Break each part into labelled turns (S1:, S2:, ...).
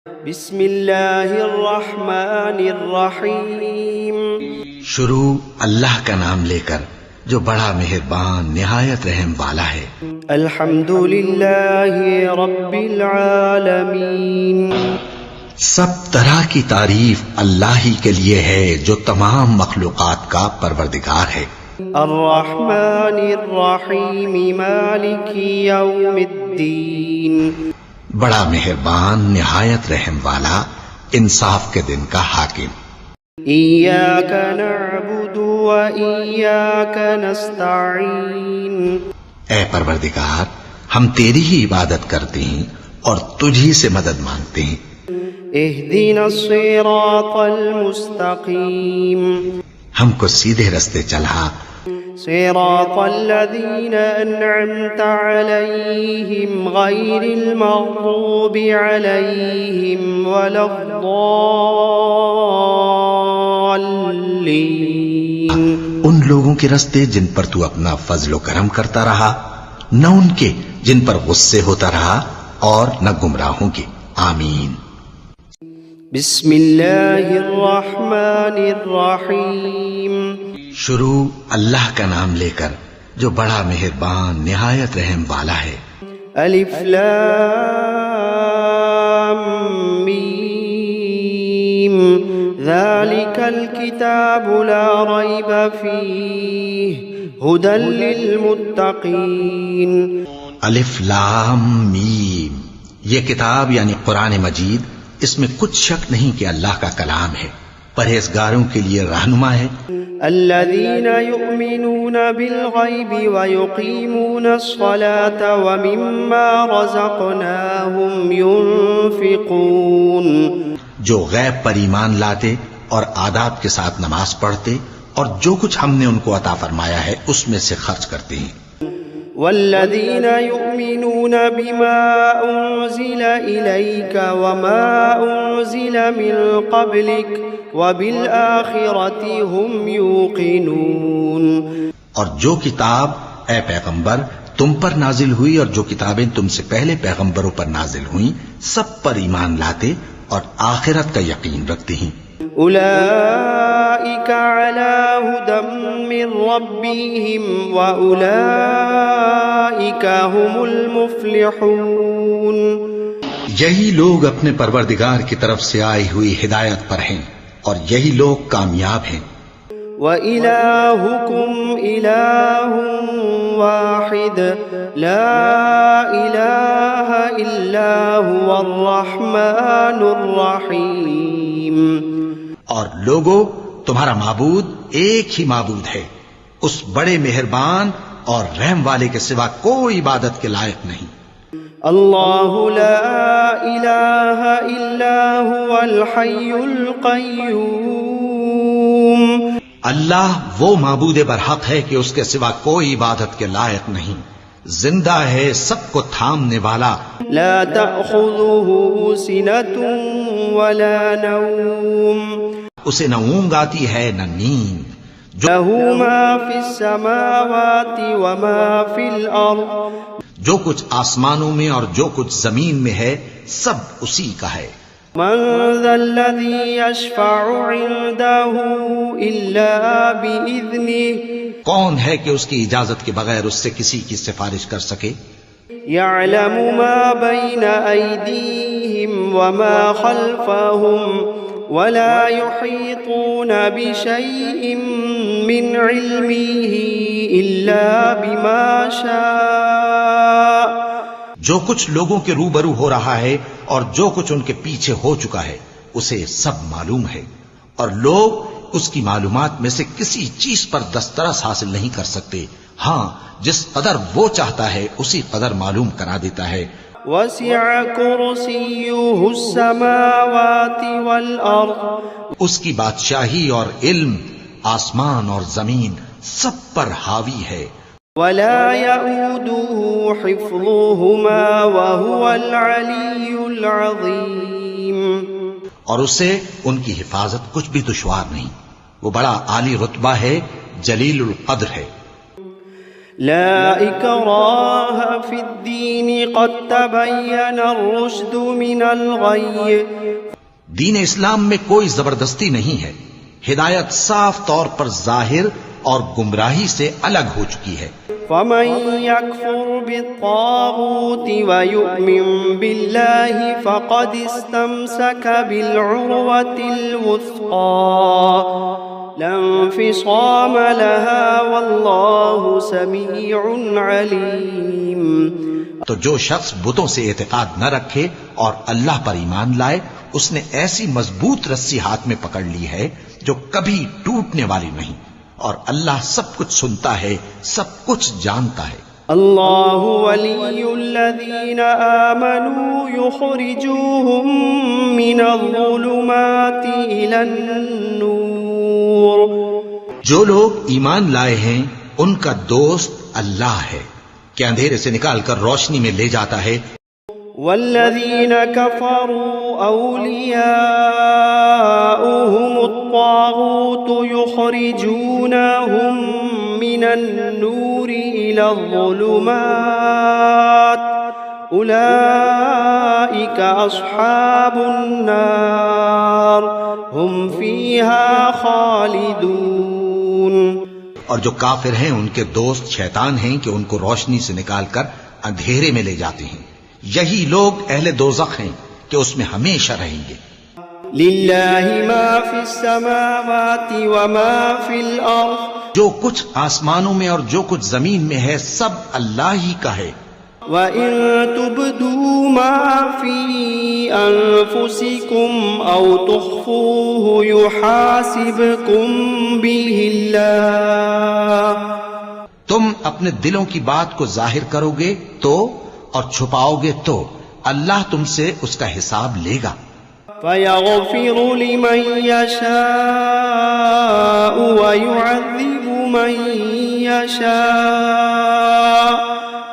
S1: بسم اللہ الرحمن الرحیم.
S2: شروع اللہ کا نام لے کر جو بڑا مہربان نہایت رحم والا ہے.
S1: الحمد للہ رب العالمین.
S2: سب طرح کی تعریف اللہ ہی کے لیے ہے جو تمام مخلوقات کا پروردگار ہے.
S1: الرحمن الرحیم مالک یوم الدین.
S2: بڑا مہربان نہایت رحم والا انصاف کے دن کا حاکم.
S1: ایاک نعبد و ایاک نستعین.
S2: اے پروردگار ہم تیری ہی عبادت کرتے ہیں اور تجھی سے مدد مانگتے ہیں.
S1: اہدنا الصراط المستقیم.
S2: ہم کو سیدھے رستے چلا.
S1: صراط الذین انعمت علیہم غیر المغضوب علیہم ولا الضالین.
S2: ان لوگوں کے رستے جن پر تو اپنا فضل و کرم کرتا رہا، نہ ان کے جن پر غصے ہوتا رہا اور نہ گمراہوں کے. آمین.
S1: بسم اللہ الرحمن الرحیم.
S2: شروع اللہ کا نام لے کر جو بڑا مہربان نہایت رحم والا ہے.
S1: الف لام میم ذالک الکتاب لا ریب فیہ ھدی للمتقین.
S2: الف لام میم، یہ کتاب یعنی قرآن مجید، اس میں کچھ شک نہیں کہ اللہ کا کلام ہے، پرہیزگاروں کے لیے رہنما ہے.
S1: الذین یؤمنون بالغیب ویقیمون الصلاة ومما رزقناہم ینفقون.
S2: جو غیب پر ایمان لاتے اور آداب کے ساتھ نماز پڑھتے اور جو کچھ ہم نے ان کو عطا فرمایا ہے اس میں سے خرچ کرتے ہیں.
S1: والذین یؤمنون بما انزل الیک وما انزل من قبلک وبالآخرۃ هم یوقنون.
S2: اور جو کتاب اے پیغمبر تم پر نازل ہوئی اور جو کتابیں تم سے پہلے پیغمبروں پر نازل ہوئیں سب پر ایمان لاتے اور آخرت کا یقین رکھتے ہیں.
S1: اولئک علی ھدی من ربہم واولئک هم المفلحون.
S2: یہی لوگ اپنے پروردگار کی طرف سے آئی ہوئی ہدایت پر ہیں اور یہی لوگ کامیاب ہیں.
S1: وَإِلَٰهُكُمْ إِلَٰهٌ وَاحِدٌ لَا إِلَٰهَ إِلَّا هُوَ الرَّحْمَٰنُ الرَّحِيمُ.
S2: اور لوگو تمہارا معبود ایک ہی معبود ہے، اس بڑے مہربان اور رحم والے کے سوا کوئی عبادت کے لائق نہیں.
S1: اللہ لا الہ الا هو الحی القیوم.
S2: اللہ وہ معبود برحق ہے کہ اس کے سوا کوئی عبادت کے لائق نہیں، زندہ ہے، سب کو تھامنے والا.
S1: لا تأخذه سنة ولا نوم.
S2: اسے نہ اونگ آتی ہے نہ نیند.
S1: له ما في السماوات وما في الأرض.
S2: جو کچھ آسمانوں میں اور جو کچھ زمین میں ہے سب اسی کا ہے.
S1: من ذا الذي يشفع عنده إلا بإذنه.
S2: کون ہے کہ اس کی اجازت کے بغیر اس سے کسی کی سفارش کر سکے؟
S1: يعلم ما بين أيديهم وما خلفهم ولا يحيطون بشيء من علمه إلا بما شاء.
S2: جو کچھ لوگوں کے روبرو ہو رہا ہے اور جو کچھ ان کے پیچھے ہو چکا ہے اسے سب معلوم ہے، اور لوگ اس کی معلومات میں سے کسی چیز پر دسترس حاصل نہیں کر سکتے. ہاں جس قدر وہ چاہتا ہے اسی قدر معلوم کرا دیتا ہے.
S1: وسع کرسیہ السماوات والارض.
S2: اس کی بادشاہی اور علم آسمان اور زمین سب پر حاوی ہے.
S1: ولا يؤوده حفظهما وهو العلی العظیم.
S2: اور اسے ان کی حفاظت کچھ بھی دشوار نہیں، وہ بڑا عالی رتبہ ہے، جلیل القدر ہے.
S1: لا إكراه في الدين قد تبين الرشد من الغي.
S2: دین اسلام میں کوئی زبردستی نہیں ہے، ہدایت صاف طور پر ظاہر اور گمراہی سے الگ ہو چکی ہے۔
S1: فمن يكفر بالطاغوت ويؤمن بالله فقد استمسك بالعروة الوثقى لا انفصام لها والله سميع عليم۔
S2: تو جو شخص بتوں سے اعتقاد نہ رکھے اور اللہ پر ایمان لائے، اس نے ایسی مضبوط رسی ہاتھ میں پکڑ لی ہے جو کبھی ٹوٹنے والی نہیں، اور اللہ سب کچھ سنتا ہے، سب کچھ جانتا ہے۔
S1: اللہ ولی الذین آمنوا یخرجوہم من الظلمات الی النور۔
S2: جو لوگ ایمان لائے ہیں ان کا دوست اللہ ہے کہ اندھیرے سے نکال کر روشنی میں لے جاتا ہے۔
S1: والذین کفروا اولیاؤہم الطاغوت یخرجونہم من النور الى الظلمات اولئک اصحاب النار ہم فیہا خالدون۔
S2: اور جو کافر ہیں ان کے دوست شیطان ہیں کہ ان کو روشنی سے نکال کر اندھیرے میں لے جاتے ہیں، یہی لوگ اہل دوزخ ہیں کہ اس میں ہمیشہ رہیں گے۔
S1: للہ ما فی السماوات وما فی الارض،
S2: جو کچھ آسمانوں میں اور جو کچھ زمین میں ہے سب اللہ ہی کا ہے۔
S1: وَإِن تُبْدُوا مَا فِي أَنفُسِكُمْ أَوْ تُخْفُوهُ يُحَاسِبْكُمْ بِهِ اللَّهُ۔
S2: تم اپنے دلوں کی بات کو ظاہر کرو گے تو اور چھپاؤ گے تو اللہ تم سے اس کا حساب لے گا۔
S1: فَيَغْفِرُ لِمَن يَشَاءُ وَيُعَذِّبُ مَن يَشَاءُ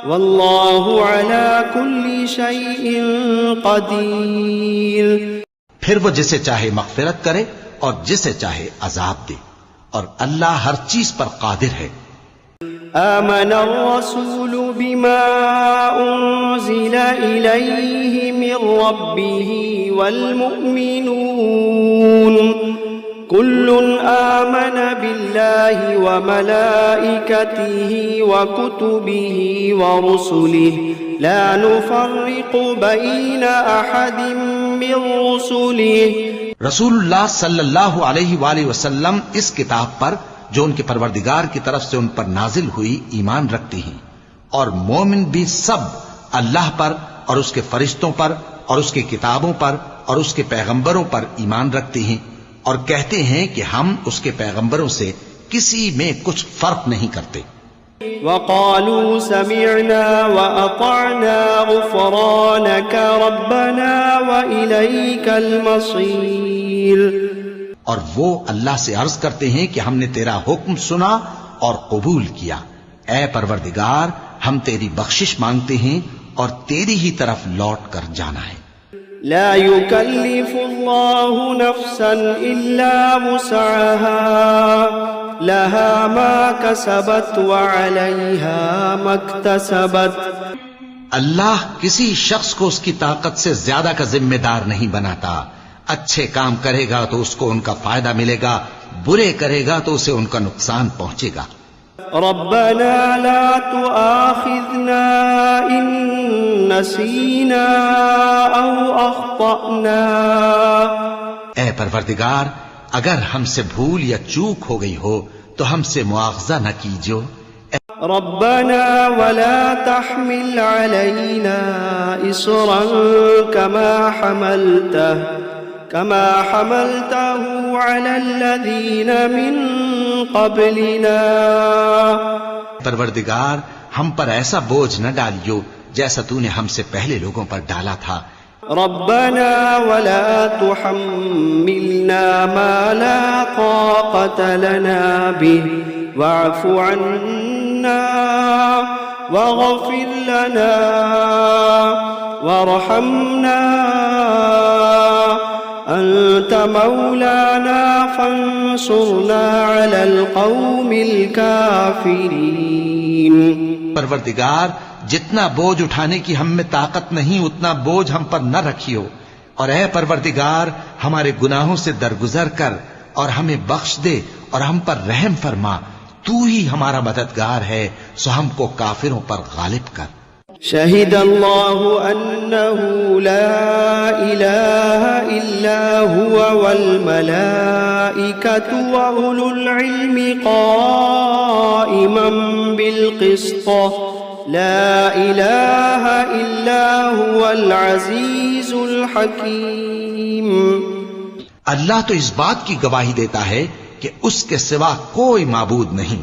S1: واللہ علی کل شیء قدیر۔
S2: پھر وہ جسے چاہے مغفرت کرے اور جسے چاہے عذاب دے، اور اللہ ہر چیز پر قادر ہے۔
S1: آمن الرسول بما انزل الیہ من ربہ والمؤمنون كل آمن بالله وملائكته وكتبه ورسله لا نفرق بين أحد من رسله۔
S2: رسول اللہ صلی اللہ علیہ وآلہ وسلم اس کتاب پر جو ان کے پروردگار کی طرف سے ان پر نازل ہوئی ایمان رکھتے ہیں، اور مومن بھی سب اللہ پر اور اس کے فرشتوں پر اور اس کی کتابوں پر اور اس کے پیغمبروں پر ایمان رکھتے ہیں، اور کہتے ہیں کہ ہم اس کے پیغمبروں سے کسی میں کچھ فرق نہیں کرتے۔
S1: وقالوا سمعنا وأطعنا غفرانك ربنا وإليك المصير۔
S2: اور وہ اللہ سے عرض کرتے ہیں کہ ہم نے تیرا حکم سنا اور قبول کیا، اے پروردگار ہم تیری بخشش مانگتے ہیں اور تیری ہی طرف لوٹ کر جانا ہے۔
S1: لا يكلف الله نفسا إلا وسعها لها ما كسبت وعليها ما اكتسبت۔
S2: اللہ کسی شخص کو اس کی طاقت سے زیادہ کا ذمہ دار نہیں بناتا، اچھے کام کرے گا تو اس کو ان کا فائدہ ملے گا، برے کرے گا تو اسے ان کا نقصان پہنچے گا۔
S1: ربنا لا تؤاخذنا إن نسينا أو أخطأنا۔
S2: اے پروردگار اگر ہم سے بھول یا چوک ہو گئی ہو تو ہم سے مواخذہ نہ کیجو۔
S1: ربنا ولا تحمل علينا إصرا كما حملته على الذين من قبلنا۔
S2: پروردگار ہم پر ایسا بوجھ نہ ڈالیو جیسا تو نے ہم سے پہلے لوگوں پر ڈالا تھا۔
S1: ربنا ولا تحملنا ما لا طاقة لنا به واعف عنا واغفر لنا وارحمنا أنت أنت مولانا فانصرنا على القوم الكافرين.
S2: پروردگار جتنا بوجھ اٹھانے کی ہم میں طاقت نہیں اتنا بوجھ ہم پر نہ رکھیو، اور اے پروردگار ہمارے گناہوں سے درگزر کر اور ہمیں بخش دے اور ہم پر رحم فرما، تو ہی ہمارا مددگار ہے، سو ہم کو کافروں پر غالب کر.
S1: شهد الله أنه لا إله إلا هو والملائكة وأولو العلم قائما بالقسط لا إله إلا هو العزيز الحكيم.
S2: اللہ تو اس بات کی گواہی دیتا ہے کہ اس کے سوا کوئی معبود نہیں،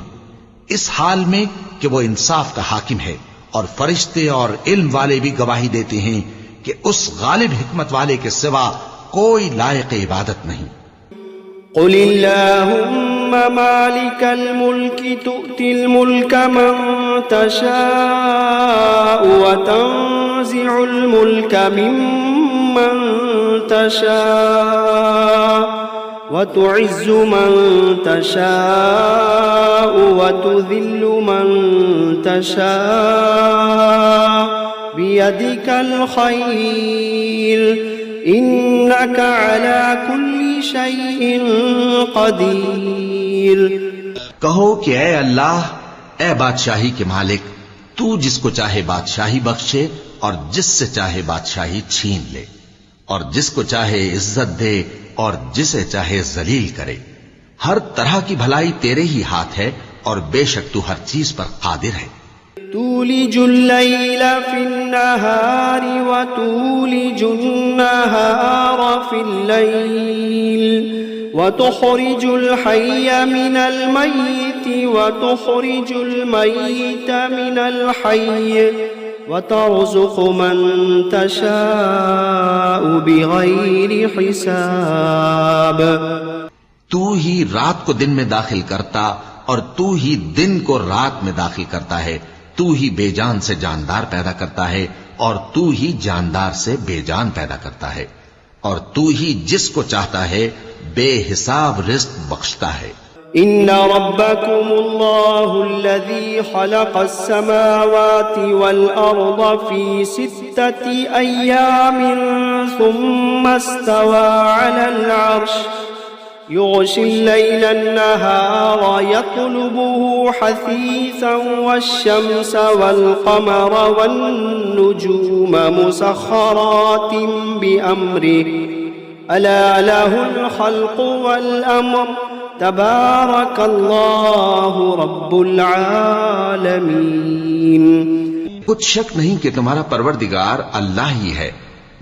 S2: اس حال میں کہ وہ انصاف کا حاکم ہے، اور فرشتے اور علم والے بھی گواہی دیتے ہیں کہ اس غالب حکمت والے کے سوا کوئی لائق عبادت نہیں.
S1: قل اللهم مالك الملك تؤتي الملك من تشاء وتنزع الملك ممن تشاء وتعز من تشاء وتذل من تشاء بيدك الخير إنك على كل شيء قدير.
S2: کہو کہ اے اللہ، اے بادشاہی کے مالک، تو جس کو چاہے بادشاہی بخشے اور جس سے چاہے بادشاہی چھین لے، اور جس کو چاہے عزت دے اور جسے چاہے ذلیل کرے. ہر طرح کی بھلائی تیرے ہی ہاتھ ہے اور بے شک تو ہر چیز پر قادر ہے.
S1: تولج الليل في النهار وتولج النهار في الليل وتخرج الحي من الميت وتخرج الميت من الحي وترزق من تشاء بغير حساب.
S2: تو ہی رات کو دن میں داخل کرتا اور تو ہی دن کو رات میں داخل کرتا ہے. تو ہی بے جان سے جاندار پیدا کرتا ہے اور تو ہی جاندار سے بے جان پیدا کرتا ہے، اور تو ہی جس کو چاہتا ہے بے حساب رزق بخشتا ہے.
S1: ان ربكم الله الذي خلق السماوات والارض في 6 ايام ثم استوى على العرش يغشي الليل النهار يطلبه حثيثا والشمس والقمر والنجوم مسخرات بأمره ألا له الخلق والأمر تبارك الله رب العالمين.
S2: کچھ شک نہیں کہ تمہارا پروردگار اللہ ہی ہے،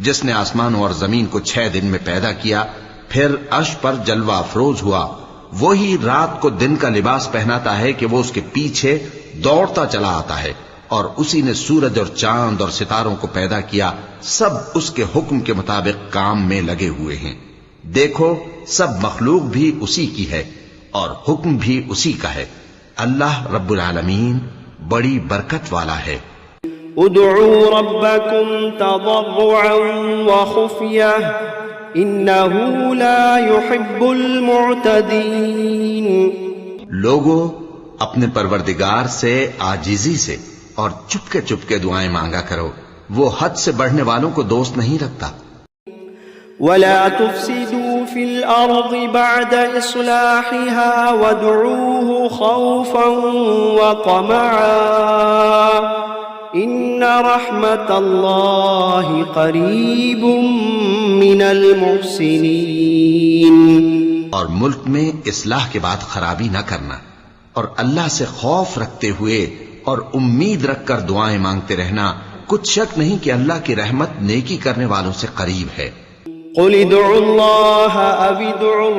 S2: جس نے آسمانوں اور زمین کو 6 دن میں پیدا کیا، پھر عرش پر جلوہ افروز ہوا. وہی رات کو دن کا لباس پہناتا ہے کہ وہ اس کے پیچھے دوڑتا چلا آتا ہے، اور اسی نے سورج اور چاند اور ستاروں کو پیدا کیا، سب اس کے حکم کے مطابق کام میں لگے ہوئے ہیں. دیکھو سب مخلوق بھی اسی کی ہے اور حکم بھی اسی کا ہے. اللہ رب العالمین بڑی برکت والا ہے.
S1: ادعوا ربكم تضرعا وخفية انه لا يحب المعتدين.
S2: لوگو اپنے پروردگار سے عاجزی سے اور چپکے چپکے دعائیں مانگا کرو، وہ حد سے بڑھنے والوں کو دوست نہیں رکھتا.
S1: ولا تفسدوا في الأرض بعد إصلاحها وادعوه خوفا وطمعا إن رحمة الله قريب من المحسنين.
S2: اور ملک میں اصلاح کے بعد خرابی نہ کرنا، اور اللہ سے خوف رکھتے ہوئے اور امید رکھ کر دعائیں مانگتے رہنا. کچھ شک نہیں کہ اللہ کی رحمت نیکی کرنے والوں سے قریب ہے.
S1: قل ادعوا الله أو ادعوا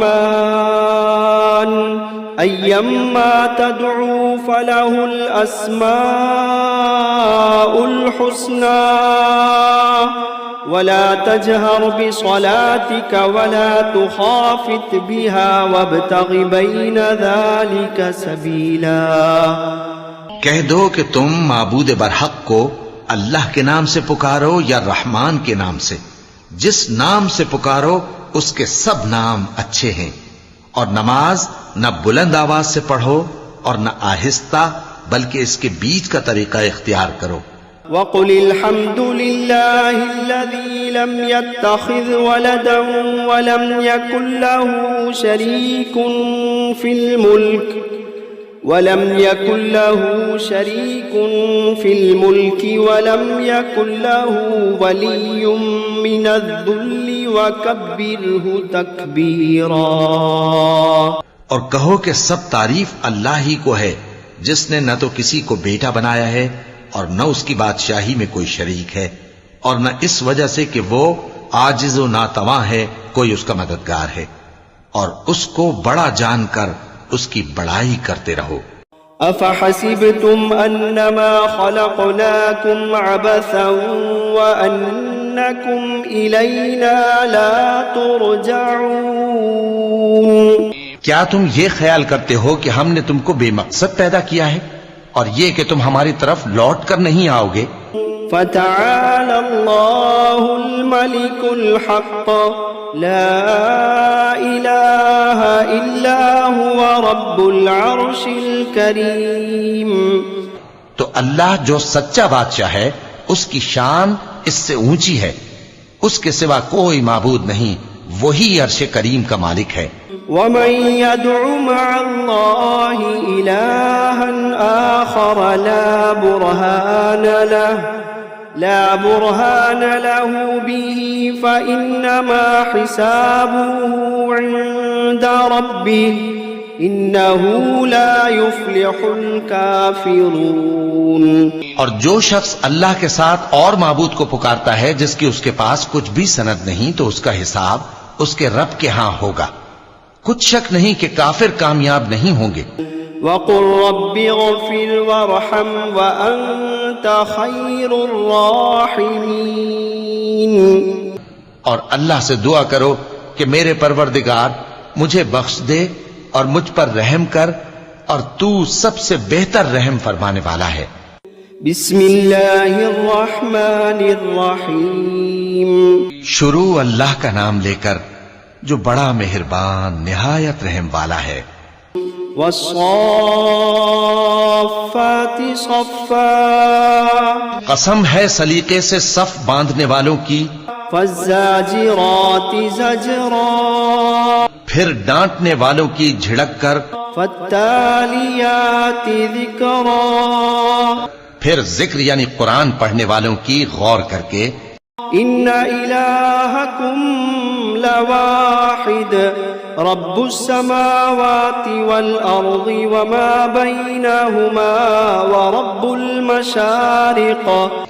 S1: الرحمن أيما تدعوا فله الأسماء الحسنى ولا تجهر بصلاتك ولا تخافت بها وابتغ بين ذلك سبيلا.
S2: کہہ دو کہ تم معبود برحق کو اللہ کے نام سے پکارو یا رحمان کے نام سے، جس نام سے پکارو اس کے سب نام اچھے ہیں، اور نماز نہ بلند آواز سے پڑھو اور نہ آہستہ، بلکہ اس کے بیچ کا طریقہ اختیار کرو۔
S1: وقل الحمد لله الذي لم يتخذ ولدا ولم يكن له شريك في الملك ولم يكن له ولي من الذل وكبره تكبيرا۔
S2: اور کہو کہ سب تعریف اللہ ہی کو ہے، جس نے نہ تو کسی کو بیٹا بنایا ہے اور نہ اس کی بادشاہی میں کوئی شریک ہے، اور نہ اس وجہ سے کہ وہ عاجز و ناتواں ہے کوئی اس کا مددگار ہے، اور اس کو بڑا جان کر اس کی بڑائی کرتے رہو۔
S1: افحسبتم انما خلقناكم عبثا وانكم الینا لا ترجعون؟
S2: کیا تم یہ خیال کرتے ہو کہ ہم نے تم کو بے مقصد پیدا کیا ہے اور یہ کہ تم ہماری طرف لوٹ کر نہیں آؤ گے؟
S1: فتعالى الله الملك الحق لا إله إلا هو رب العرش الكريم۔
S2: تو اللہ جو سچا بادشاہ ہے اس کی شان اس سے اونچی ہے، اس کے سوا کوئی معبود نہیں، وہی عرش کریم کا مالک ہے۔
S1: ومن يدع مع الله إلها آخر لا برهان له به فإنما حسابه عند ربه إنه لا يفلح الكافرون۔
S2: اور جو شخص اللہ کے ساتھ اور معبود کو پکارتا ہے جس کی اس کے پاس کچھ بھی سند نہیں، تو اس کا حساب اس کے رب کے ہاں ہوگا، کچھ شک نہیں کہ کافر کامیاب نہیں ہوں گے۔
S1: وَقُلْ رَبِّ اغْفِرْ وَارْحَمْ وَأَنْتَ خَيْرُ الرَّاحِمِينَ۔
S2: اور اللہ سے دعا کرو کہ میرے پروردگار مجھے بخش دے اور مجھ پر رحم کر، اور تو سب سے بہتر رحم فرمانے والا ہے۔
S1: بسم اللہ الرحمن الرحیم۔
S2: شروع اللہ کا نام لے کر جو بڑا مہربان نہایت رحم والا ہے۔
S1: والصافات صفا،
S2: قسم ہے سلیقے سے صف باندھنے والوں کی۔
S1: فالزاجرات زجرا،
S2: پھر ڈانٹنے والوں کی جھڑک کر۔
S1: فالتالیات ذکرا،
S2: پھر ذکر یعنی قرآن پڑھنے والوں کی غور کر کے۔
S1: ان الہکم لواحد رب السماوات والارض وما بینہما ورب المشارق،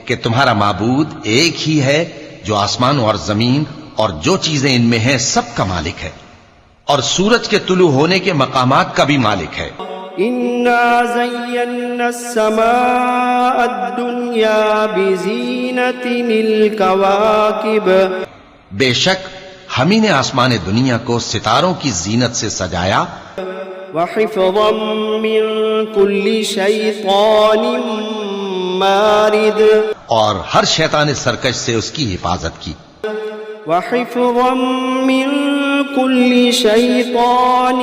S2: کہ تمہارا معبود ایک ہی ہے جو آسمان اور زمین اور جو چیزیں ان میں ہیں سب کا مالک ہے، اور سورج کے طلوع ہونے کے مقامات کا بھی مالک ہے۔
S1: انا زینا السماء الدنیا بزینت الکواکب،
S2: بے شک ہم ہی نے آسمان دنیا کو ستاروں کی زینت سے سجایا۔
S1: وحفظا من کل شیطان مارد،
S2: اور ہر شیطان سرکش سے اس کی حفاظت کی۔
S1: وحفظا من كل شيطان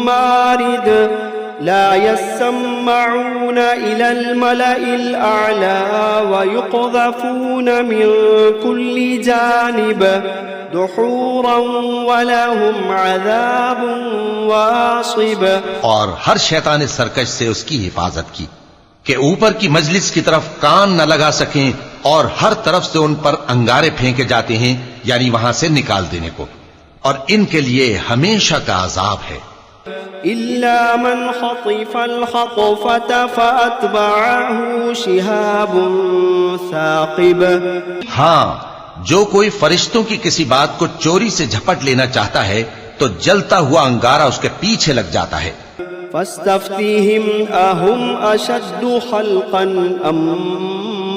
S1: مارد لا يسمعون إلى الملأ الأعلى ويقذفون من كل جانب دحورا ولهم عذاب واصب۔
S2: اور ہر شیطان سرکش سے اس کی حفاظت کی کہ اوپر کی مجلس کی طرف کان نہ لگا سکیں، اور ہر طرف سے ان پر انگارے پھینکے جاتے ہیں، یعنی وہاں سے نکال دینے کو، اور ان کے لیے ہمیشہ کا عذاب ہے۔
S1: إلا من خطف الخطفة فأتبعه شهاب ثاقب،
S2: ہاں جو کوئی فرشتوں کی کسی بات کو چوری سے جھپٹ لینا چاہتا ہے تو جلتا ہوا انگارہ اس کے پیچھے لگ جاتا ہے۔
S1: فاستفتهم أهم أشد خلقا أم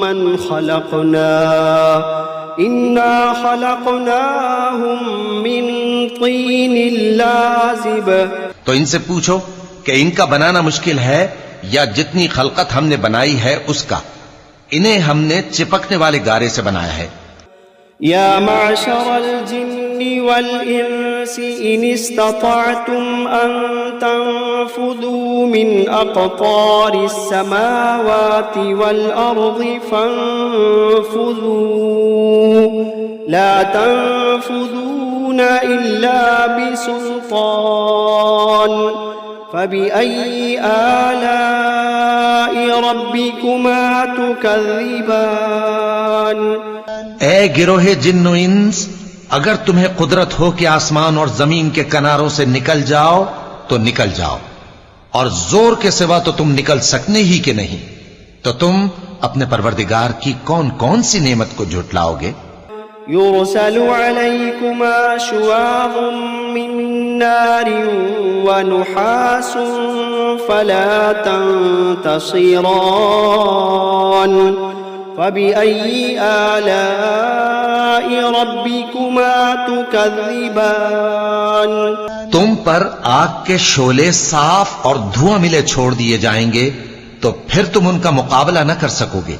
S1: من خلقنا إنا خلقناهم من طين لازب،
S2: تو ان سے پوچھو کہ ان کا بنانا مشکل ہے یا جتنی خلقت ہم نے بنائی ہے اس کا، انہیں ہم نے چپکنے والے گارے سے بنایا ہے۔
S1: يا معشر الجن والإنس إن استطعتم أن تنفذوا من أقطار السماوات والأرض فانفذوا لا تنفذون إلا بسلطان فبأي آلاء ربكما تكذبان
S2: اے گروہ جن و انس، اگر تمہیں قدرت ہو کہ آسمان اور زمین کے کناروں سے نکل جاؤ تو نکل جاؤ، اور زور کے سوا تو تم نکل سکنے ہی کہ نہیں، تو تم اپنے پروردگار کی کون کون سی نعمت کو جھٹلاؤ گے؟
S1: يرسل عليكما شواظ من نار ونحاس فلا تنتصران فبأي آلاء ربكما تكذبان
S2: تم پر آگ کے شعلے صاف اور دھواں ملے چھوڑ دیے جائیں گے تو پھر تم ان کا مقابلہ نہ کر سکو گے،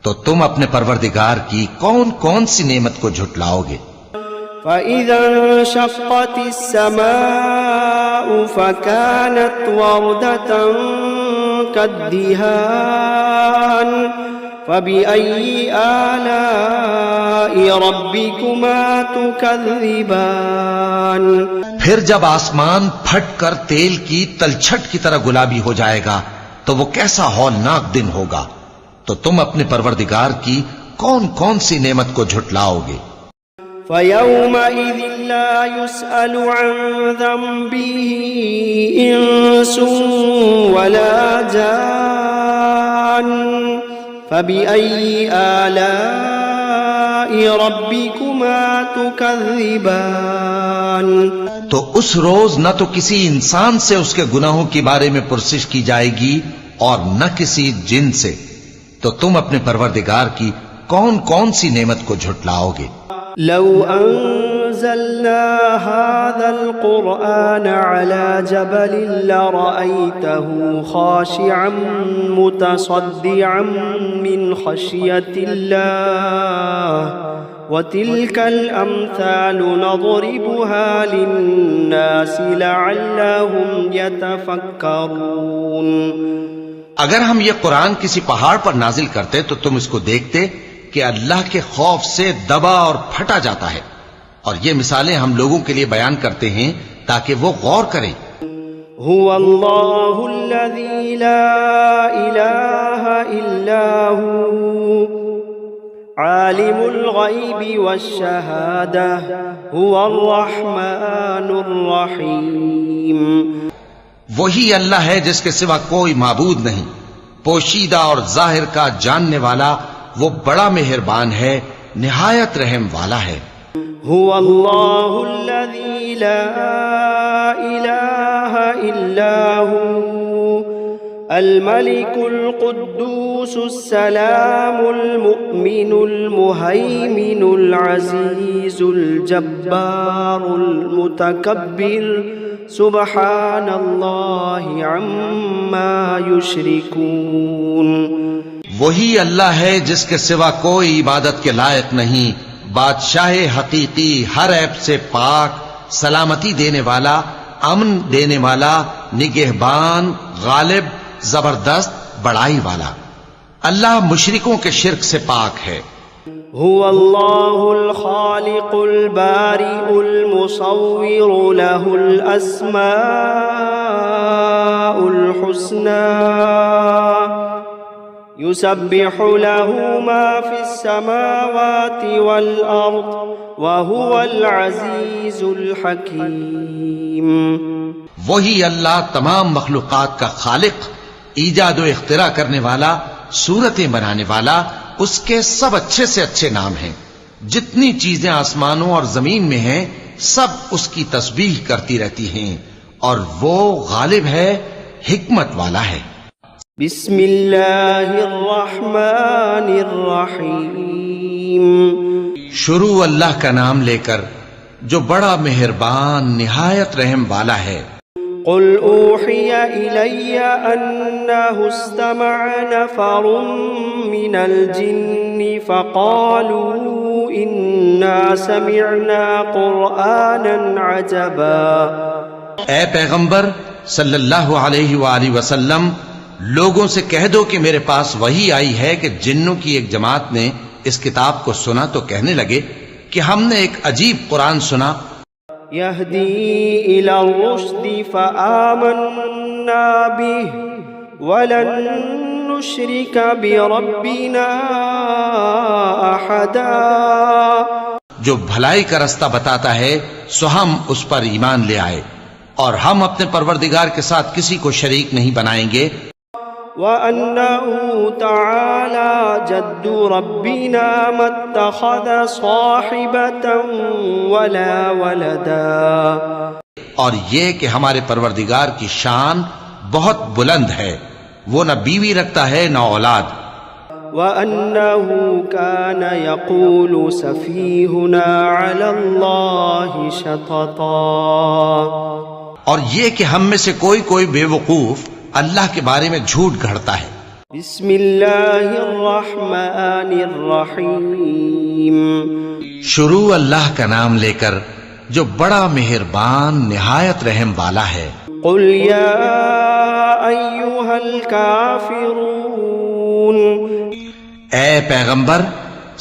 S2: تو تم اپنے پروردگار کی کون کون سی نعمت کو جھٹلاؤ گے؟
S1: فإذا انشقت السماء فكانت وردة كالدهان فبأي آلاء ربكما تكذبان
S2: پھر جب آسمان پھٹ کر تیل کی تلچھٹ کی طرح گلابی ہو جائے گا تو وہ کیسا ہولناک دن ہوگا، تو تم اپنے پروردگار کی کون کون سی نعمت کو جھٹلاؤ گے؟
S1: فَيَوْمَئِذٍ لَا يُسْأَلُ عَنْ ذَنبِهِ إِنسٌ وَلَا جَانٌ فَبِأَيِّ آلَاءِ رَبِّكُمَا تُكَذِّبَانِ
S2: تو اس روز نہ تو کسی انسان سے اس کے گناہوں کے بارے میں پرسش کی جائے گی اور نہ کسی جن سے، تو تم اپنے پروردگار کی کون کون سی نعمت کو جھٹلاؤ گے؟
S1: لو انزلنا هذا القرآن على جبل لرأيته خاشعا متصدعا من خشية الله وتلك الأمثال نضربها للناس لعلهم يتفكرون
S2: اگر ہم یہ قرآن کسی پہاڑ پر نازل کرتے تو تم اس کو دیکھتے کہ اللہ کے خوف سے دبا اور پھٹا جاتا ہے، اور یہ مثالیں ہم لوگوں کے لیے بیان کرتے ہیں تاکہ وہ غور کریں۔
S1: هو اللہ الذی لا الہ الا هو عالم الغیب والشہادہ هو الرحمن الرحیم۔
S2: وہی اللہ ہے جس کے سوا کوئی معبود نہیں، پوشیدہ اور ظاہر کا جاننے والا، وہ بڑا مہربان ہے، نہایت رحم والا ہے۔
S1: هو اللہ الذی لا الہ الا هو الملک القدوس السلام المؤمن المہیمن العزیز الجبار المتکبر سبحان اللہ عما یشرکون۔
S2: وہی اللہ ہے جس کے سوا کوئی عبادت کے لائق نہیں، بادشاہ حقیقی، ہر عیب سے پاک، سلامتی دینے والا، امن دینے والا، نگہبان، غالب، زبردست، بڑائی والا۔ اللہ مشرکوں کے شرک سے پاک ہے۔
S1: هو اللہ الخالق البارئ المصور له الاسماء الحسنى يسبح له ما في السماوات والأرض وهو العزيز الحكيم۔
S2: وہی اللہ تمام مخلوقات کا خالق، ایجاد و اختراع کرنے والا، صورتیں بنانے والا، اس کے سب اچھے سے اچھے نام ہیں۔ جتنی چیزیں آسمانوں اور زمین میں ہیں سب اس کی تسبیح کرتی رہتی ہیں، اور وہ غالب ہے، حکمت والا ہے۔
S1: بسم اللہ الرحمن الرحیم۔
S2: شروع اللہ کا نام لے کر جو بڑا مہربان، نہایت رحم والا ہے۔
S1: قل أوحي إلي أنه استمع نفر من الجن فقالوا إنا سمعنا قرآنا عجبا۔
S2: اے پیغمبر صلی اللہ علیہ وآلہ وسلم، لوگوں سے کہہ دو کہ میرے پاس وحی آئی ہے کہ جنوں کی ایک جماعت نے اس کتاب کو سنا تو کہنے لگے کہ ہم نے ایک عجیب قرآن سنا،
S1: يهدي إلى الرشد فآمنا به ولن نشرك بربنا أحدا۔
S2: جو بھلائی کا رستہ بتاتا ہے سو ہم اس پر ایمان لے آئے اور ہم اپنے پروردگار کے ساتھ کسی کو شریک نہیں بنائیں گے۔
S1: وَأَنَّهُ تَعَالَى جَدُّ رَبِّنَا مَا اتَّخَذَ صَاحِبَةً وَلَا وَلَدًا۔
S2: اور یہ کہ ہمارے پروردگار کی شان بہت بلند ہے، وہ نہ بیوی رکھتا ہے نہ اولاد۔
S1: وَأَنَّهُ كَانَ يَقُولُ سَفِيهُنَا عَلَى اللَّهِ شَطَطًا۔
S2: اور یہ کہ ہم میں سے کوئی بے وقوف اللہ کے بارے میں جھوٹ گھڑتا ہے۔
S1: بسم اللہ الرحمن الرحیم۔
S2: شروع اللہ کا نام لے کر جو بڑا مہربان نہایت رحم والا ہے۔
S1: قل یا ایھا الکافرون،
S2: اے پیغمبر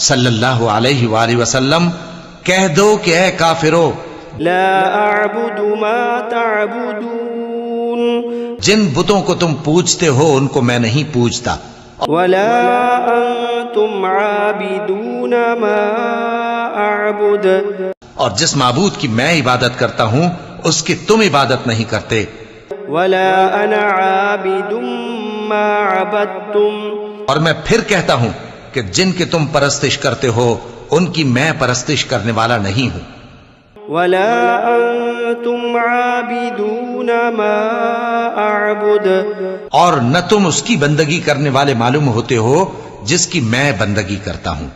S2: صلی اللہ علیہ وآلہ وسلم کہہ دو کہ اے کافرو،
S1: لا اعبد ما تعبدون،
S2: جن بتوں کو تم پوجتے ہو ان کو میں نہیں پوجتا،
S1: ولا انتم عابدون ما اعبد،
S2: اور جس معبود کی میں عبادت کرتا ہوں اس کی تم عبادت نہیں کرتے،
S1: ولا انا عابد ما عبدتم،
S2: اور میں پھر کہتا ہوں کہ جن کی تم پرستش کرتے ہو ان کی میں پرستش کرنے والا نہیں ہوں،
S1: ولا انتم عابدون ما اعبد،
S2: اور نہ تم اس کی بندگی کرنے والے معلوم ہوتے ہو جس کی میں بندگی کرتا ہوں۔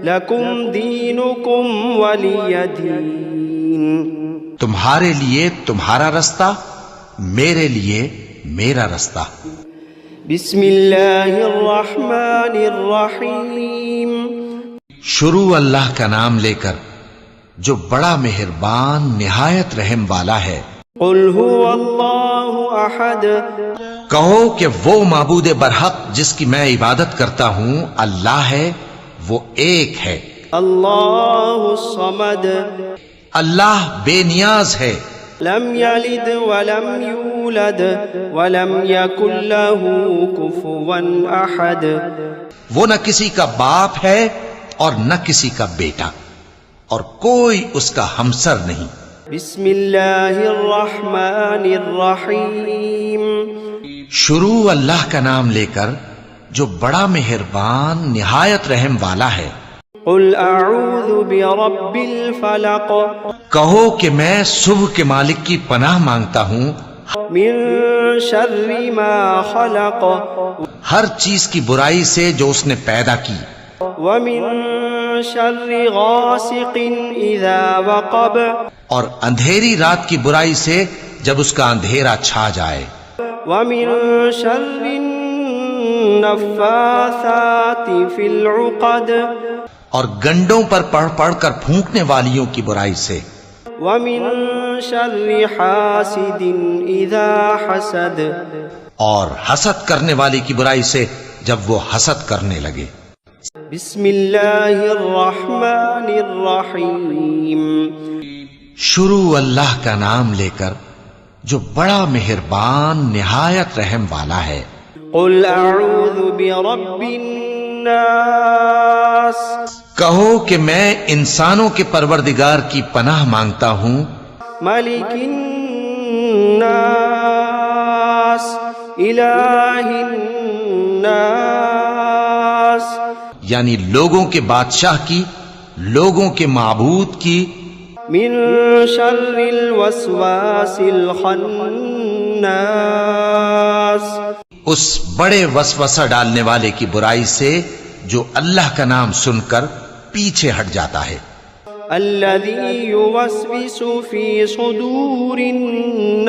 S1: لکم دینکم ولی دین،
S2: تمہارے لیے تمہارا رستہ، میرے لیے میرا رستہ۔
S1: بسم اللہ الرحمن الرحیم۔
S2: شروع اللہ کا نام لے کر جو بڑا مہربان نہایت رحم والا ہے۔
S1: قل هو اللہ احد،
S2: کہو کہ وہ معبود برحق جس کی میں عبادت کرتا ہوں اللہ ہے، وہ ایک ہے۔
S1: اللہ الصمد،
S2: اللہ بے نیاز ہے،
S1: لم یلد ولم یولد ولم یکن له کفوا احد،
S2: وہ نہ کسی کا باپ ہے اور نہ کسی کا بیٹا، اور کوئی اس کا ہمسر نہیں۔
S1: بسم اللہ الرحمن الرحیم۔
S2: شروع اللہ کا نام لے کر جو بڑا مہربان نہایت رحم والا ہے۔
S1: قل اعوذ برب الفلق،
S2: کہو کہ میں صبح کے مالک کی پناہ مانگتا ہوں
S1: من شر ما خلق،
S2: ہر چیز کی برائی سے جو اس نے پیدا کی،
S1: ومن شر غاسق اذا وقب،
S2: اور اندھیری رات کی برائی سے جب اس کا اندھیرا چھا جائے،
S1: ومن شر النفاثات فی العقد،
S2: اور گنڈوں پر پڑھ پڑھ کر پھونکنے والیوں کی برائی سے،
S1: ومن شر حاسد اذا حسد،
S2: اور حسد کرنے والی کی برائی سے جب وہ حسد کرنے لگے۔
S1: بسم اللہ الرحمن الرحیم۔
S2: شروع اللہ کا نام لے کر جو بڑا مہربان نہایت رحم والا ہے۔
S1: قل اعوذ برب الناس،
S2: کہو کہ میں انسانوں کے پروردگار کی پناہ مانگتا ہوں،
S1: ملک الناس، الہ الناس،
S2: یعنی لوگوں کے بادشاہ کی، لوگوں کے معبود کی،
S1: من شر الوسواس الخناس،
S2: اس بڑے وسوسہ ڈالنے والے کی برائی سے جو اللہ کا نام سن کر پیچھے ہٹ جاتا ہے۔
S1: الذي يوسوس في صدور الناس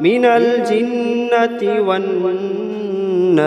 S1: من الجنة والناس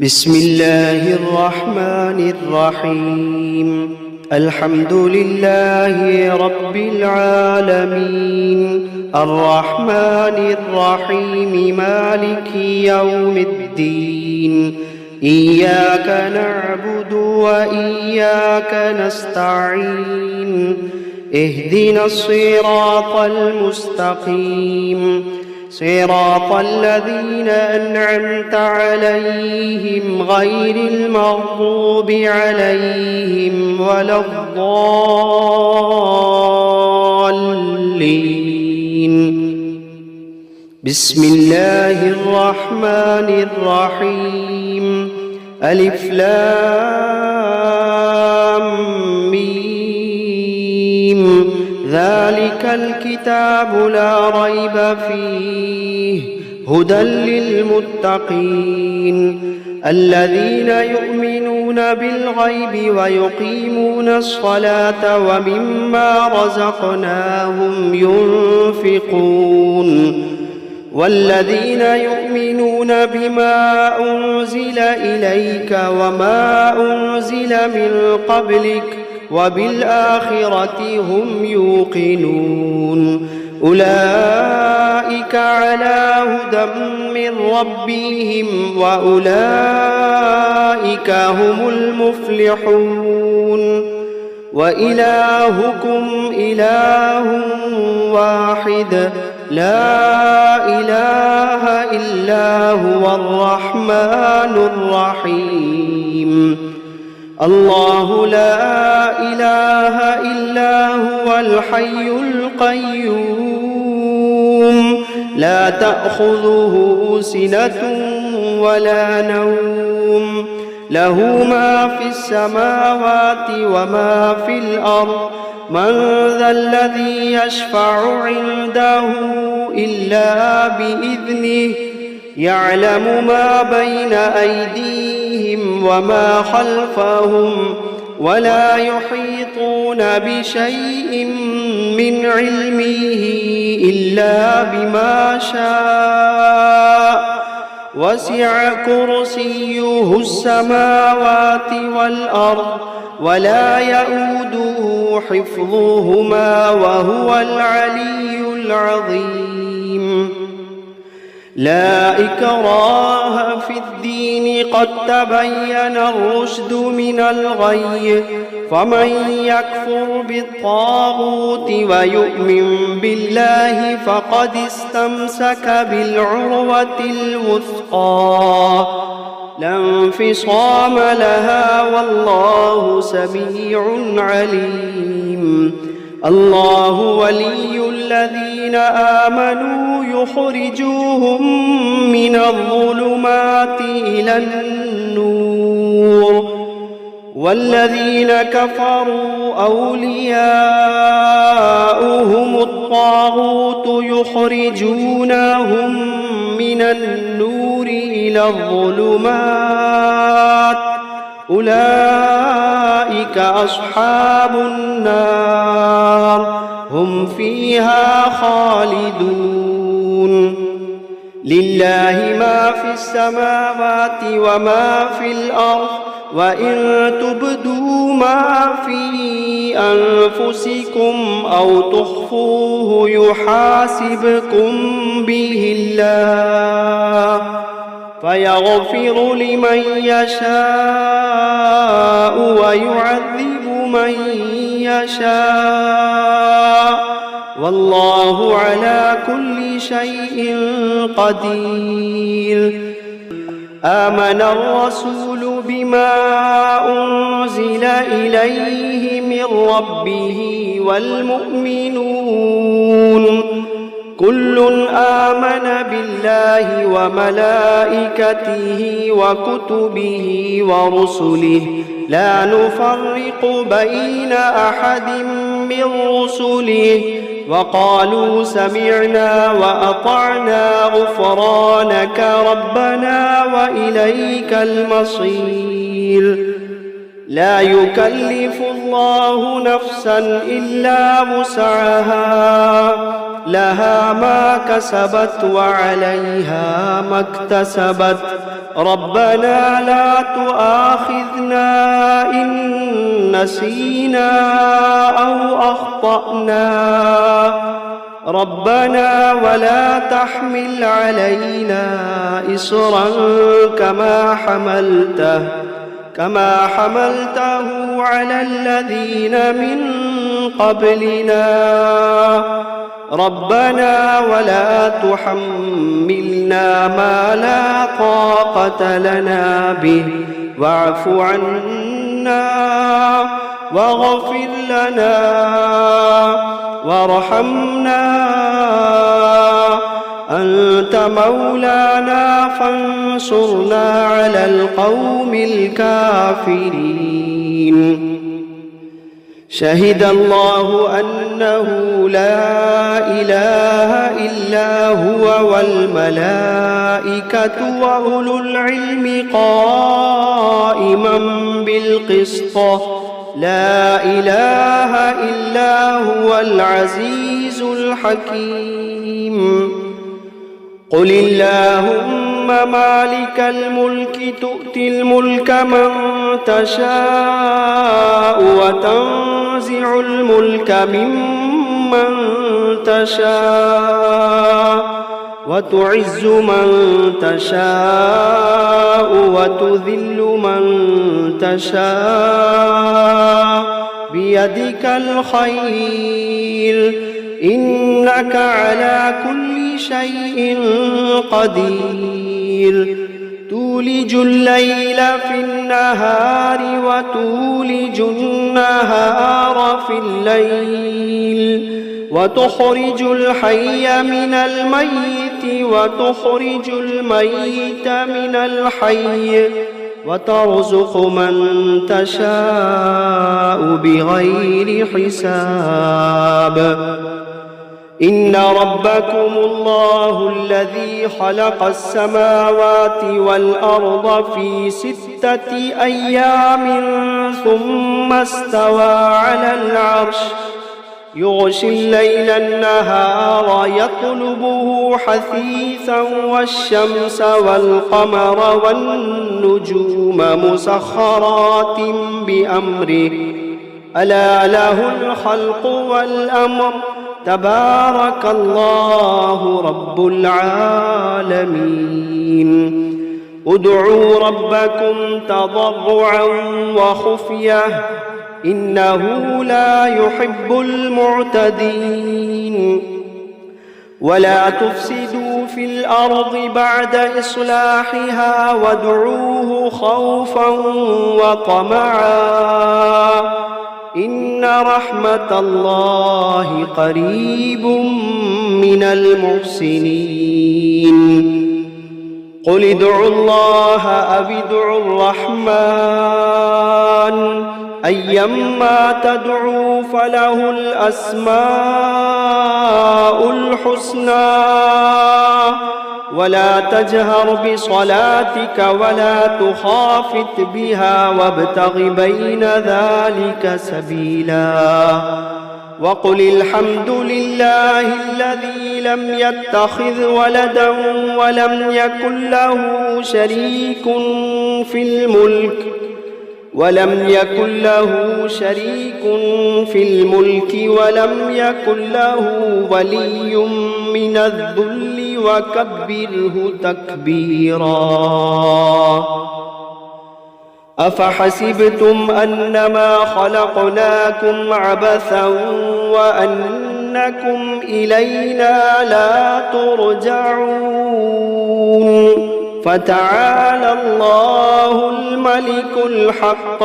S1: بسم الله الرحمن الرحيم الحمد لله رب العالمين الرحمن الرحيم مالك يوم الدين إياك نعبد وإياك نستعين اهدنا الصراط المستقيم صراط الذين أنعمت عليهم غير المغضوب عليهم ولا الضالين بسم الله الرحمن الرحيم ألف لام ميم ذلك الكتاب لا ريب فيه هدى للمتقين الذين يؤمنون بالغيب ويقيمون الصلاة ومما رزقناهم ينفقون والذين يؤمنون بما أنزل إليك وما أنزل من قبلك وبالآخرة هم يوقنون أولئك على هدى من ربهم وأولئك هم المفلحون وإلهكم إله واحد لا إله إلا هو الرحمن الرحيم الله لا إله إلا هو الحي القيوم لا تأخذه سنة ولا نوم له ما في السماوات وما في الأرض من ذا الذي يشفع عنده إلا بإذنه يعلم ما بين أيديهم وما خلفهم ولا يحيطون بشيء من علمه إلا بما شاء وسع كرسيه السماوات والأرض ولا يؤوده حفظهما وهو العلي العظيم لا إكراه في الدين قد تبين الرشد من الغي فمن يكفر بالطاغوت ويؤمن بالله فقد استمسك بالعروة الوثقى لا انفصام لها والله سميع عليم الله ولي الذين آمنوا يخرجوهم من الظلمات إلى النور والذين كفروا أولياؤهم الطاغوت يخرجونهم من النور إلى الظلمات أولئك أصحاب النار هم فيها خالدون لله ما في السماوات وما في الأرض وإن تبدوا ما في أنفسكم أو تخفوه يحاسبكم به الله فيغفر لمن يشاء ويعذب من يشاء والله على كل شيء قدير آمن الرسول بما أنزل إليه من ربه والمؤمنون كل آمن بالله وملائكته وكتبه ورسله لا نفرق بين أحد من رسله وقالوا سمعنا وأطعنا غفرانك ربنا وإليك المصير. لا يكلف الله نفسا إلا وسعها، لها ما كسبت وعليها ما اكتسبت. ربنا لا تؤاخذنا إن نسينا أو أخطأنا، ربنا ولا تحمل علينا إصرا كما حملته على الذين من قبلنا. ربنا ولا تحملنا ما لا طاقة لنا به، واعف عنا واغفر لنا وارحمنا، أنت مولانا فانصرنا على القوم الكافرين. شهد الله أنه لا إله إلا هو والملائكة وأولو العلم قائما بالقسط، لا إله إلا هو العزيز الحكيم. قل اللهم مالك الملك تؤتي الملك من تشاء وتنزع الملك ممن تشاء وتعز من تشاء وتذل من تشاء بيدك الخير، إنك على كل شيء قدير. تولج الليل في النهار وتولج النهار في الليل، وتخرج الحي من الميت وتخرج الميت من الحي، وترزق من تشاء بغير حساب. إن ربكم الله الذي خلق السماوات والأرض في 6 أيام ثم استوى على العرش، يغشي الليل النهار يطلبه حثيثا، والشمس والقمر والنجوم مسخرات بأمره، ألا له الخلق والأمر، تبارك الله رب العالمين. ادعوا ربكم تضرعا وخفية إنه لا يحب المعتدين. ولا تفسدوا في الأرض بعد إصلاحها وادعوه خوفا وطمعا إن رحمة الله قريب من المحسنين. قل ادعوا الله أو ادعوا الرحمن أيما تدعوا فله الأسماء الحسنى. ولا تجهر بصلاتك ولا تخافت بها وابتغ بين ذلك سبيلا. وقل الحمد لله الذي لم يتخذ ولدا ولم يكن له شريك في الملك ولم يكن له ولي من الذل وكبره تكبيرا. أفحسبتم أنما خلقناكم عبثا وأنكم إلينا لا ترجعون. فتعالى الله الملك الحق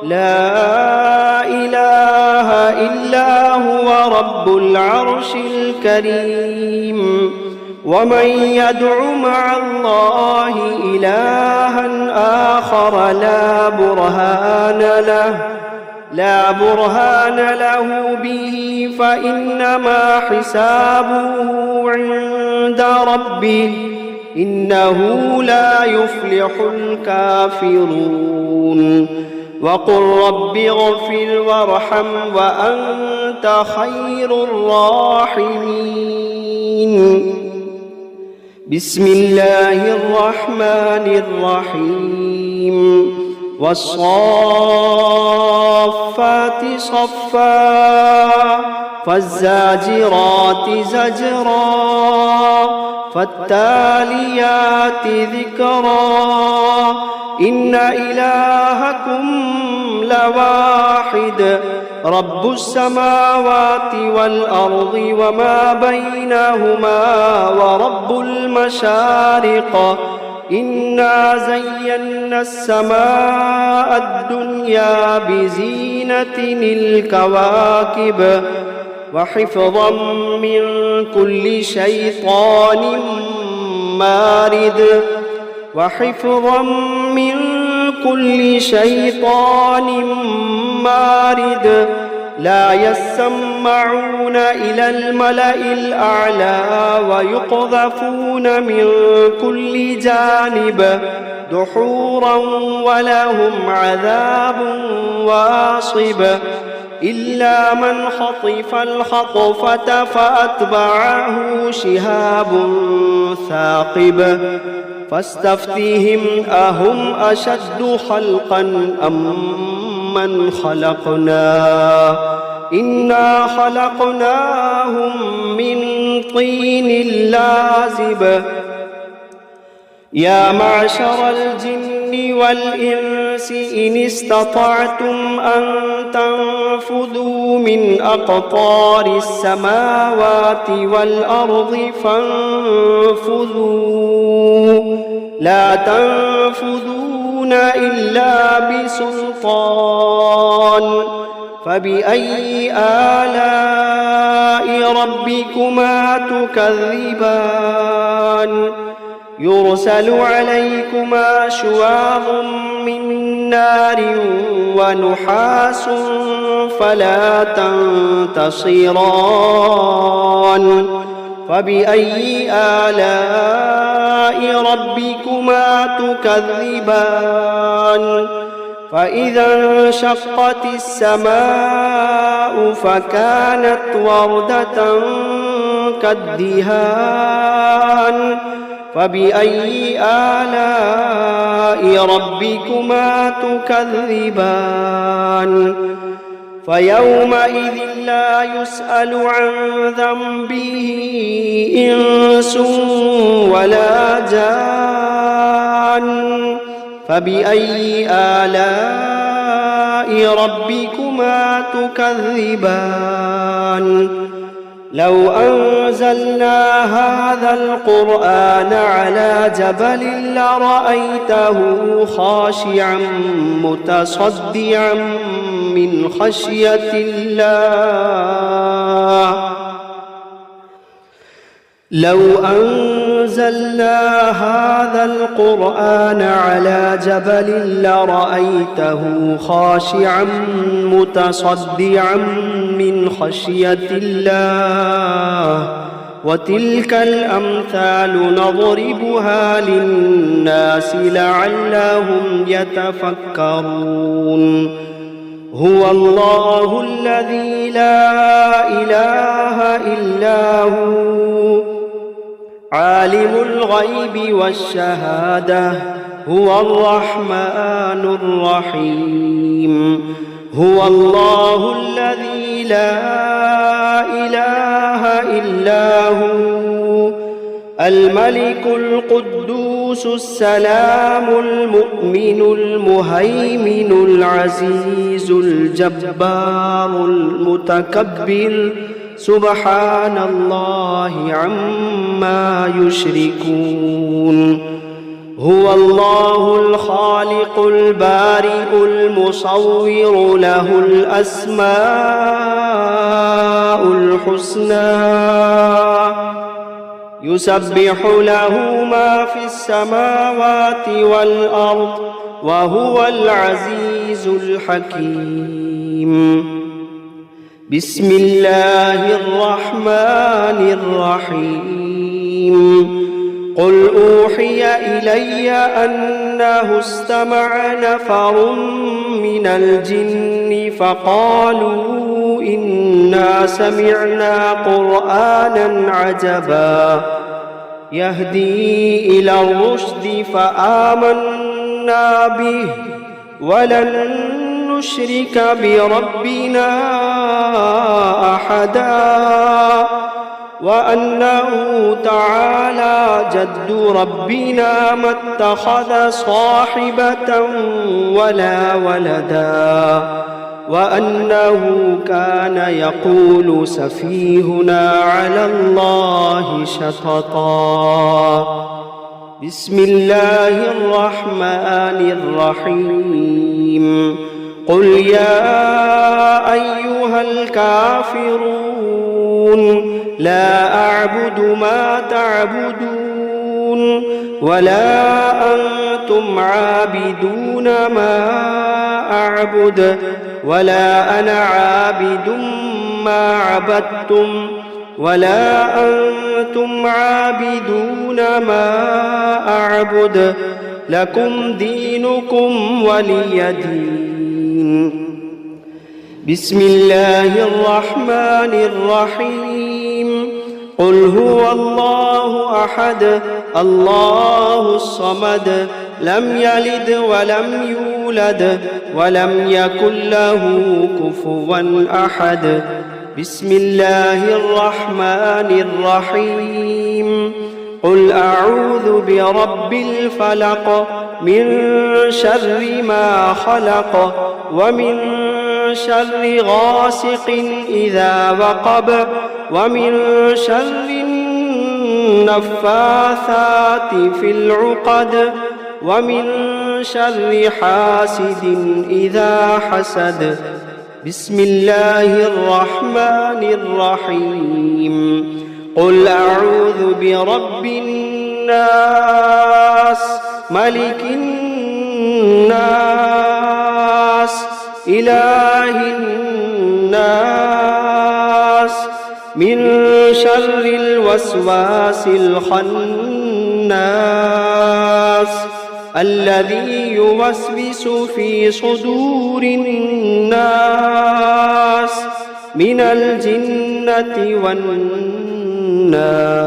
S1: لا إله إلا هو رب العرش الكريم. ومن يدع مع الله إلها آخر لا برهان له لا برهان له به فإنما حسابه عند ربه إنه لا يفلح الكافرون وقل رب اغفر وارحم وأنت خير الراحمين بسم الله الرحمن الرحيم والصافات صفا فالزاجرات زجرا فالتاليات ذكرا إن إلهكم لواحد رب السماوات والأرض وما بينهما ورب المشارق إنا زينا السماء الدنيا بزينة الكواكب وحفظا من كل شيطان مارد وحفظا من كل شيطان مارد لا يسمعون إلى الملأ الأعلى ويقذفون من كل جانب دحورا ولهم عذاب واصب إلا من خطف الخطفة فأتبعه شهاب ثاقب فاستفتهم أهم أشد خلقا أم من خلقنا إنا خلقناهم من طين لازب يا معشر الجن والإنس إن استطعتم أن تنفذوا من أقطار السماوات والأرض فانفذوا لا تنفذون إلا بسلطان فبأي آلاء ربكما تكذبان يرسل عليكما شواظ من نار ونحاس فلا تنتصران فبأي آلاء ربكما تكذبان فإذا انشقت السماء فكانت وردة كالدهان فبأي آلاء ربكما تكذبان فيومئذ لا يسأل عن ذنبه إنس ولا جان فبأي آلاء ربكما تكذبان لو أنزلنا هذا القرآن على جبل لرأيته خاشعا متصدعا من خشية الله لو أنزلنا هذا القرآن على جبل لرأيته خاشعا متصدعا من خشية الله وتلك الأمثال نضربها للناس لعلهم يتفكرون هو الله الذي لا إله إلا هو عالم الغيب والشهادة هو الرحمن الرحيم هو الله الذي لا إله إلا هو الملك القدوس السلام المؤمن المهيمن العزيز الجبار المتكبر سبحان الله عما يشركون هو الله الخالق البارئ المصور له الأسماء الحسنى يسبح له ما في السماوات والأرض وهو العزيز الحكيم. بسم الله الرحمن الرحيم. قل أوحي إلي أنه استمع نفر من الجن فقالوا إنا سمعنا قرآنا عجبا يهدي إلى الرشد فآمنا به ولن نشرك بربنا أحدا وأنه تعالى جد ربنا ما اتخذ صاحبة ولا ولدا وأنه كان يقول سفيهنا على الله شططا. بسم الله الرحمن الرحيم. قل يا أيها الكافرون لا أعبد ما تعبدون ولا أنتم عابدون ما أعبد ولا أنا عابد ما عبدتم ولا أنتم عابدون ما أعبد لكم دينكم ولي دين. بسم الله الرحمن الرحيم. قل هو الله أحد الله الصمد لم يلد ولم يولد ولم يكن له كفوا أحد. بسم الله الرحمن الرحيم. قل أعوذ برب الفلق من شر ما خلق ومن شر غاسق إذا وقب ومن شر النفاثات في العقد ومن شر حاسد إذا حسد. بسم الله الرحمن الرحيم. قل أعوذ برب الناس ملك الناس إله الناس من شر الوسواس الخناس الذي يوسوس في صدور الناس من الجنة والناس.